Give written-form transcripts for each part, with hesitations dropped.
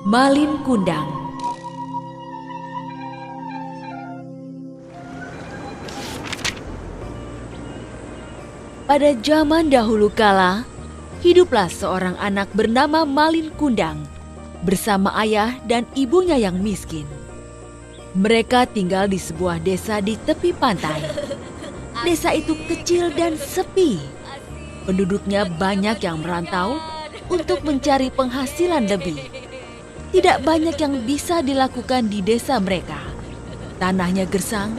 Malin Kundang. Pada zaman dahulu kala, hiduplah seorang anak bernama Malin Kundang bersama ayah dan ibunya yang miskin. Mereka tinggal di sebuah desa di tepi pantai. Desa itu kecil dan sepi. Penduduknya banyak yang merantau untuk mencari penghasilan lebih. Tidak banyak yang bisa dilakukan di desa mereka. Tanahnya gersang,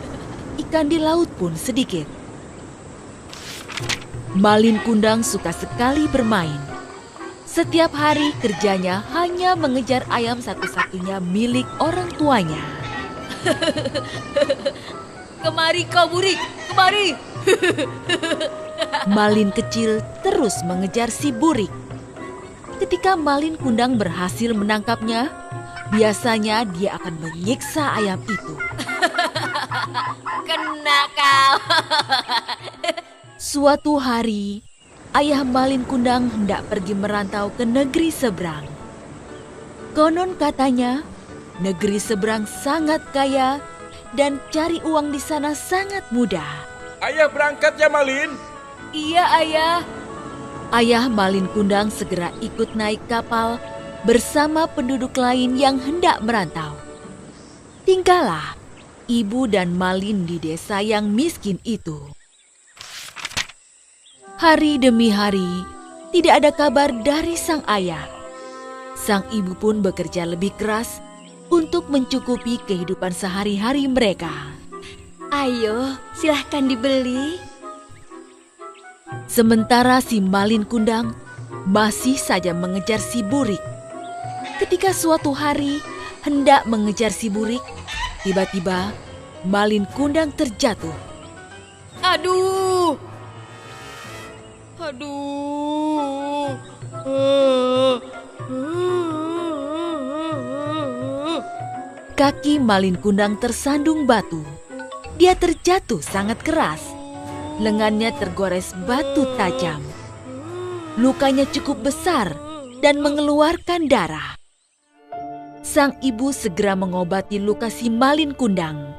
ikan di laut pun sedikit. Malin Kundang suka sekali bermain. Setiap hari kerjanya hanya mengejar ayam satu-satunya milik orang tuanya. Kemari kau burik, kemari. Malin kecil terus mengejar si burik. Ketika Malin Kundang berhasil menangkapnya, biasanya dia akan menyiksa ayam itu. Kena kau. Suatu hari, ayah Malin Kundang hendak pergi merantau ke negeri seberang. Konon katanya, negeri seberang sangat kaya dan cari uang di sana sangat mudah. Ayah berangkat ya, Malin? Iya, ayah. Ayah Malin Kundang segera ikut naik kapal bersama penduduk lain yang hendak merantau. Tinggallah ibu dan Malin di desa yang miskin itu. Hari demi hari, tidak ada kabar dari sang ayah. Sang ibu pun bekerja lebih keras untuk mencukupi kehidupan sehari-hari mereka. Ayo, silahkan dibeli. Sementara si Malin Kundang masih saja mengejar si burik. Ketika suatu hari hendak mengejar si burik, tiba-tiba Malin Kundang terjatuh. Aduh. Aduh. Kaki Malin Kundang tersandung batu. Dia terjatuh sangat keras. Lengannya tergores batu tajam. Lukanya cukup besar dan mengeluarkan darah. Sang ibu segera mengobati luka si Malin Kundang.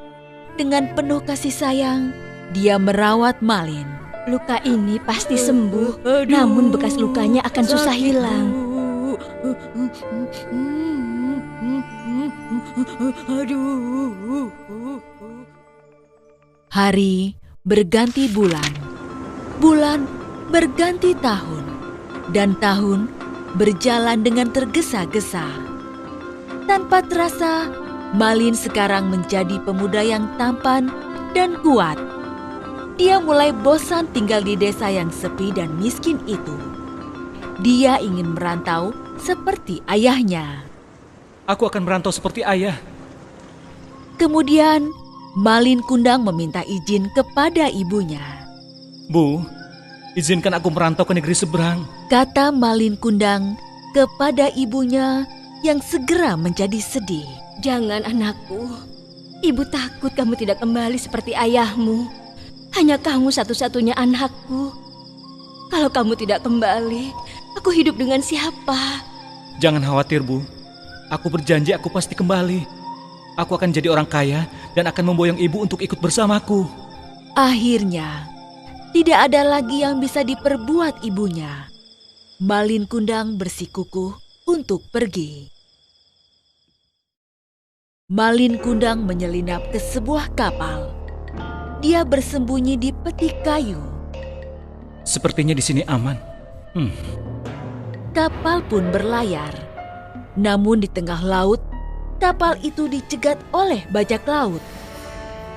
Dengan penuh kasih sayang, dia merawat Malin. Luka ini pasti sembuh, namun bekas lukanya akan susah hilang. Hari berganti bulan, bulan berganti tahun, dan tahun berjalan dengan tergesa-gesa. Tanpa terasa, Malin sekarang menjadi pemuda yang tampan dan kuat. Dia mulai bosan tinggal di desa yang sepi dan miskin itu. Dia ingin merantau seperti ayahnya. Aku akan merantau seperti ayah. Kemudian, Malin Kundang meminta izin kepada ibunya. Bu, izinkan aku merantau ke negeri seberang. Kata Malin Kundang kepada ibunya yang segera menjadi sedih. Jangan anakku, ibu takut kamu tidak kembali seperti ayahmu. Hanya kamu satu-satunya anakku. Kalau kamu tidak kembali, aku hidup dengan siapa? Jangan khawatir, Bu. Aku berjanji aku pasti kembali. Aku akan jadi orang kaya dan akan memboyong ibu untuk ikut bersamaku. Akhirnya, tidak ada lagi yang bisa diperbuat ibunya. Malin Kundang bersikukuh untuk pergi. Malin Kundang menyelinap ke sebuah kapal. Dia bersembunyi di peti kayu. Sepertinya di sini aman. Kapal pun berlayar. Namun di tengah laut, kapal itu dicegat oleh bajak laut.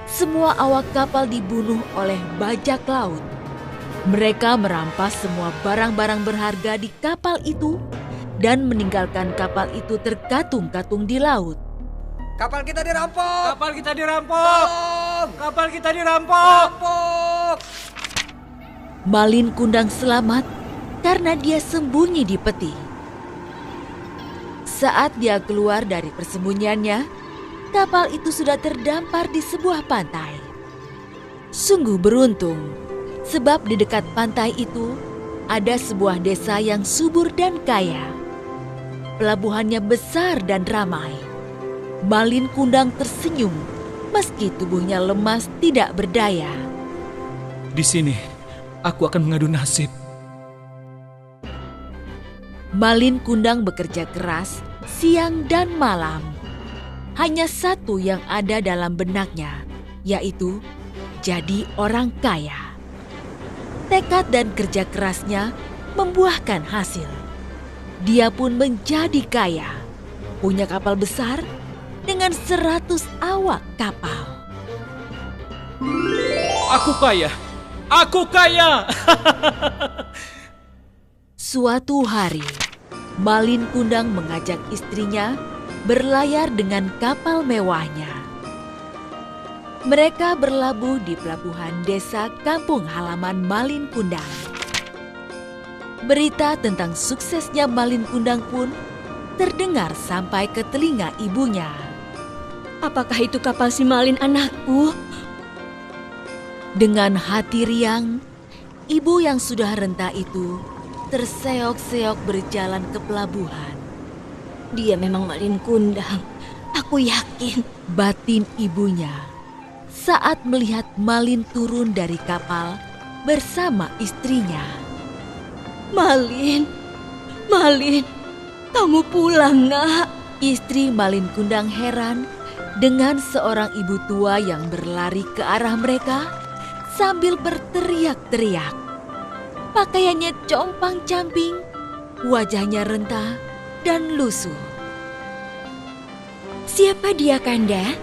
Semua awak kapal dibunuh oleh bajak laut. Mereka merampas semua barang-barang berharga di kapal itu dan meninggalkan kapal itu terkatung-katung di laut. Kapal kita dirampok! Kapal kita dirampok! Tolong! Kapal kita dirampok! Rampok! Malin Kundang selamat karena dia sembunyi di peti. Saat dia keluar dari persembunyiannya, kapal itu sudah terdampar di sebuah pantai. Sungguh beruntung, sebab di dekat pantai itu ada sebuah desa yang subur dan kaya. pelabuhannya besar dan ramai. Malin Kundang tersenyum meski tubuhnya lemas tidak berdaya. Di sini, aku akan mengadu nasib. Malin Kundang bekerja keras siang dan malam. Hanya satu yang ada dalam benaknya, yaitu jadi orang kaya. Tekad dan kerja kerasnya membuahkan hasil. Dia pun menjadi kaya, punya kapal besar dengan 100 awak kapal. Aku kaya! Aku kaya! Suatu hari, Malin Kundang mengajak istrinya berlayar dengan kapal mewahnya. Mereka berlabuh di pelabuhan desa kampung halaman Malin Kundang. Berita tentang suksesnya Malin Kundang pun terdengar sampai ke telinga ibunya. Apakah itu kapal si Malin anakku? Dengan hati riang, ibu yang sudah renta itu terseok-seok berjalan ke pelabuhan. Dia memang Malin Kundang, aku yakin. Batin ibunya saat melihat Malin turun dari kapal bersama istrinya. Malin, kamu pulang, Nak. Istri Malin Kundang heran dengan seorang ibu tua yang berlari ke arah mereka sambil berteriak-teriak. Pakaiannya compang-camping, wajahnya renta dan lusuh. Siapa dia, Kanda?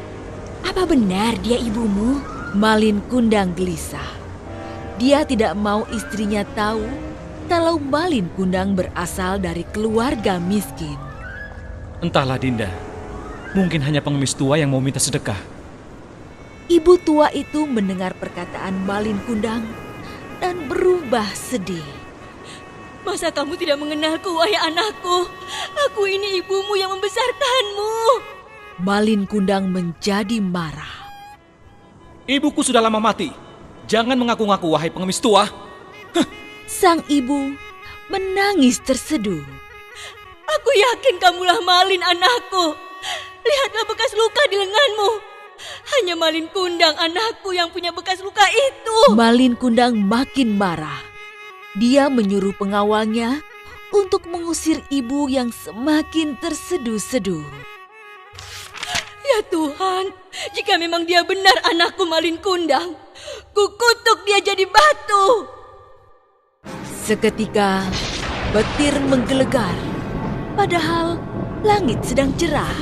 Apa benar dia ibumu? Malin Kundang gelisah. Dia tidak mau istrinya tahu kalau Malin Kundang berasal dari keluarga miskin. Entahlah Dinda, mungkin hanya pengemis tua yang mau minta sedekah. Ibu tua itu mendengar perkataan Malin Kundang dan berubah sedih. Masa kamu tidak mengenalku, wahai anakku? Aku ini ibumu yang membesarkanmu. Malin Kundang menjadi marah. Ibuku sudah lama mati. Jangan mengaku-ngaku, wahai pengemis tua. Sang ibu menangis terseduh. Aku yakin kamulah Malin anakku. Lihatlah bekas luka di lenganmu. Hanya Malin Kundang anakku yang punya bekas luka itu. Malin Kundang makin marah. Dia menyuruh pengawalnya untuk mengusir ibu yang semakin terseduh-seduh. Ya Tuhan, jika memang dia benar anakku Malin Kundang, kukutuk dia jadi batu. Seketika petir menggelegar, padahal langit sedang cerah.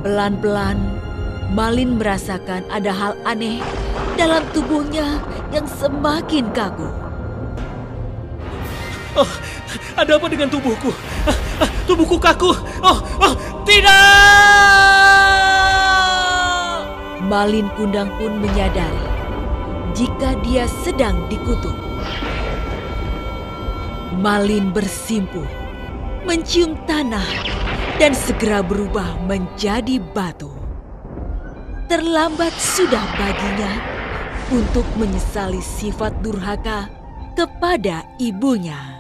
Pelan-pelan Malin merasakan ada hal aneh dalam tubuhnya yang semakin kaku. Oh, ada apa dengan tubuhku? Tubuhku kaku. Tidak! Malin Kundang pun menyadari jika dia sedang dikutuk. Malin bersimpuh, mencium tanah dan segera berubah menjadi batu. Terlambat sudah baginya untuk menyesali sifat durhaka kepada ibunya.